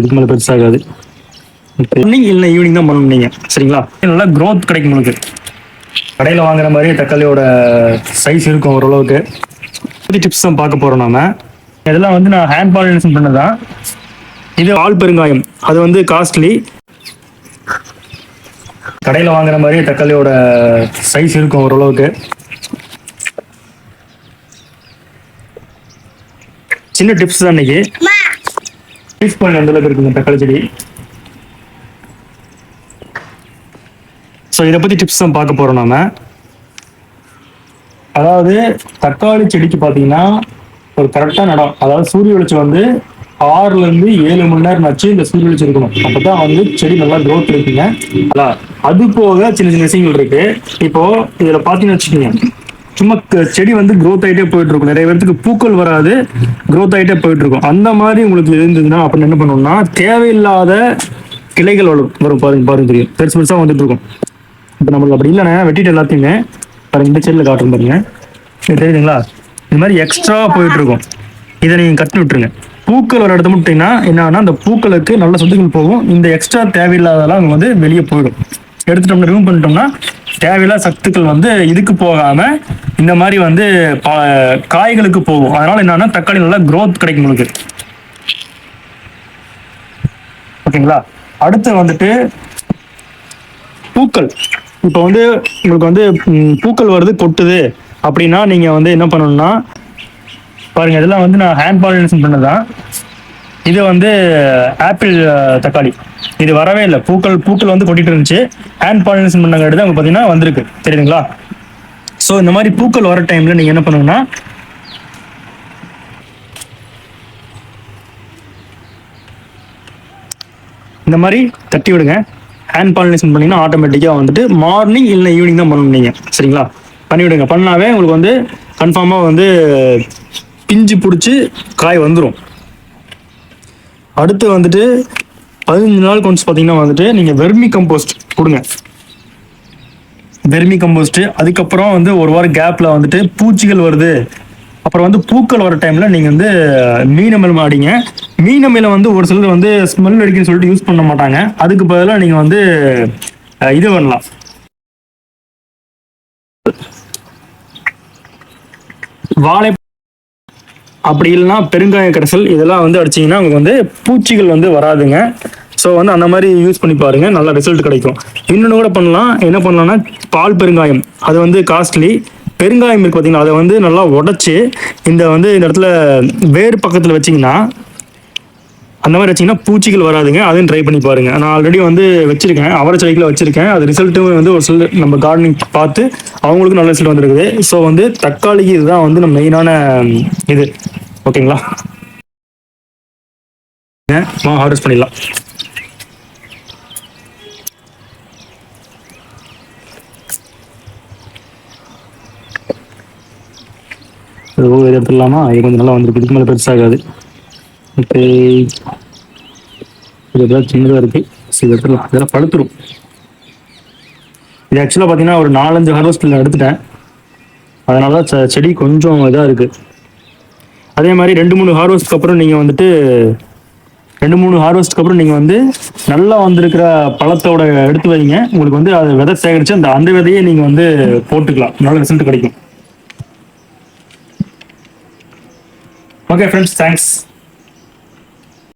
இதுக்கு மேலே பெருசாகாது. மார்னிங் இல்லை ஈவினிங் தான் பண்ணணும் நீங்கள், சரிங்களா? நல்லா க்ரோத் கிடைக்கும் உங்களுக்கு. கடையில் வாங்குற மாதிரி தக்காளியோட சைஸ் இருக்கும் ஓரளவுக்கு. டிப்ஸ் தான் பார்க்க போகிறோம் நாம. இதெல்லாம் வந்து நான் ஹேண்ட் பாலினேஷன் பண்ணதான். இது ஆள் பெருங்காயம், அது வந்து காஸ்ட்லி. கடையில் வாங்குற மாதிரி தக்காளியோட சைஸ் இருக்கும் ஓரளவுக்கு. சின்ன டிப்ஸ் தான் இன்னைக்கு. யூஸ் பண்ண எந்த அளவுக்கு இருக்குங்க தக்காளி செடி. ஸோ இதை பற்றி டிப்ஸ் தான் பார்க்க போகிறோம் நாம. அதாவது தக்காளி செடிக்கு பார்த்தீங்கன்னா ஒரு கரெக்டான இடம், அதாவது சூரிய வெளிச்சம் வந்து 6லேருந்து 7 மணி நேரம் ஆச்சு இந்த சூரிய வெளிச்சம் இருக்கணும். அப்பதான் வந்து செடி நல்லா க்ரோத் இருக்குங்க. அது போக சின்ன சின்ன விஷயங்கள் இருக்கு. இப்போ இதுல பாத்தீங்கன்னு வச்சுக்கோங்க, சும்மா செடி வந்து க்ரோத் ஆகிட்டே போயிட்டு இருக்கும். நிறைய பேருக்கு பூக்கள் வராது, க்ரோத் ஆகிட்டே போயிட்டு இருக்கும். அந்த மாதிரி உங்களுக்கு இருந்ததுன்னா அப்படின்னு என்ன பண்ணணும்னா, தேவையில்லாத கிளைகள் வரும் பாருங்க தெரியும், பெருசு பெருசா வந்துட்டு இருக்கும். இப்போ நம்மளுக்கு அப்படி இல்லைன்னா வெட்டிட்டு எல்லாத்தையுமே பாருங்க, இந்த செடியில் காட்டுறோம் பாருங்க, தெரியுதுங்களா? இந்த மாதிரி எக்ஸ்ட்ரா போயிட்டு இருக்கும். இதை நீங்க கட்டி விட்டுருங்க. பூக்கள் ஒரு இடத்த முட்டிங்கன்னா என்னன்னா, அந்த பூக்களுக்கு நல்ல சொத்துக்கள் போகும். இந்த எக்ஸ்ட்ரா தேவையில்லாதெல்லாம் அங்கே வந்து வெளியே போயிடும். எடுத்துட்டோம்னா ரிமூவ் பண்ணிட்டோம்னா தேவையில்லாத சத்துக்கள் வந்து இதுக்கு போகாம இந்த மாதிரி வந்து காய்களுக்கு போகும். அதனால என்னன்னா தக்காளி நல்லா க்ரோத் கிடைக்கும் உங்களுக்கு. ஓகேங்களா? அடுத்து வந்துட்டு பூக்கள். இப்போ வந்து உங்களுக்கு வந்து பூக்கள் வருது, கொட்டுது அப்படின்னா நீங்க வந்து என்ன பண்ணணும்னா பாருங்க, இதெல்லாம் வந்து நான் ஹேண்ட் பாலினேஷன் பண்ணதான். இது வந்து ஆப்பிள் தக்காளி. இது வரவே இல்லை, பூக்கள் வந்து கொட்டிட்டு இருந்துச்சு. ஹேண்ட் பாலினேஷன் பண்ணங்காட்டி தான் பார்த்தீங்கன்னா வந்திருக்கு, தெரியுதுங்களா? ஸோ இந்த மாதிரி பூக்கள் வர டைம்ல நீங்க என்ன பண்ணுங்கன்னா, இந்த மாதிரி தட்டி விடுங்க. ஹேண்ட் பாலினேஷன் பண்ணீங்கன்னா ஆட்டோமேட்டிக்காக வந்துட்டு மார்னிங் இல்லை ஈவினிங் தான் பண்ணணும் நீங்கள், சரிங்களா? பண்ணிவிடுங்க. பண்ணாவே உங்களுக்கு வந்து கன்ஃபார்மாக வந்து பிஞ்சு பிடிச்சி காய் வந்துடும். அடுத்து வந்துட்டு 15 நாள் கொண்டு பார்த்தீங்கன்னா வந்துட்டு நீங்கள் வெர்மி கம்போஸ்ட் கொடுங்க. Vermicompost. அதுக்கப்புறம் வந்து ஒரு வாரம் கேப்ல வந்துட்டு பூச்சிகள் வருது, அப்புறம் வந்து பூக்கள் வர டைம்ல நீங்க வந்து மீனமிலம் அடிங்க. மீனமிலம் வந்து ஒரு சிலர் வந்து ஸ்மெல் அடிக்குன்னு சொல்லிட்டு யூஸ் பண்ண மாட்டாங்க. அதுக்கு பதிலாக நீங்க வந்து இது பண்ணலாம், வாழை. அப்படி இல்லைன்னா பெருங்காய கரைசல், இதெல்லாம் வந்து அடிச்சிங்கன்னா உங்களுக்கு வந்து பூச்சிகள் வந்து வராதுங்க. ஸோ வந்து அந்த மாதிரி யூஸ் பண்ணி பாருங்க, நல்ல ரிசல்ட் கிடைக்கும். இன்னொன்று கூட பண்ணலாம். என்ன பண்ணலாம்னா பால் பெருங்காயம், அது வந்து காஸ்ட்லி. பெருங்காயம் இருக்கு பார்த்தீங்கன்னா, அதை வந்து நல்லா உடச்சி இந்த இடத்துல வேறு பக்கத்தில் வச்சிங்கன்னா, அந்த மாதிரி வச்சிங்கன்னா பூச்சிகள் வராதுங்க. அதையும் ட்ரை பண்ணி பாருங்க. நான் ஆல்ரெடி வந்து வச்சிருக்கேன், அவரை செடிகளை வச்சிருக்கேன். அது ரிசல்ட்டும் வந்து ஒரு சில நம்ம கார்டனிங் பார்த்து அவங்களுக்கும் நல்ல ரிசல்ட் வந்துருக்குது. ஸோ வந்து தக்காளிக்கு இதுதான் வந்து நம்ம மெயினான இது. ஓகேங்களா? ஹார்வெஸ்ட் பண்ணிடலாம். எடுத்துடலாமா? இது கொஞ்சம் நல்லா வந்துருக்கு, இதுக்கு மேலே பெருசாகாது. ஓகே, இதெல்லாம் சின்னதாக இருக்கு. சரி, எடுத்துடலாம். இதெல்லாம் பழுத்துரும். இது ஆக்சுவலாக பார்த்தீங்கன்னா ஒரு 4-5 ஹார்வெஸ்ட்டில் எடுத்துட்டேன். அதனால தான் செடி கொஞ்சம் இதாக இருக்கு. அதே மாதிரி 2-3 ஹார்வெஸ்ட்க்கு அப்புறம் நீங்கள் வந்துட்டு 2-3 ஹார்வெஸ்ட்க்கு அப்புறம் நீங்கள் வந்து நல்லா வந்திருக்கிற பழத்தோட எடுத்து வைங்க. உங்களுக்கு வந்து அதை விதை சேகரித்து அந்த விதையை நீங்கள் வந்து போட்டுக்கலாம், நல்ல ரிசல்ட் கிடைக்கும். Okay friends, thanks.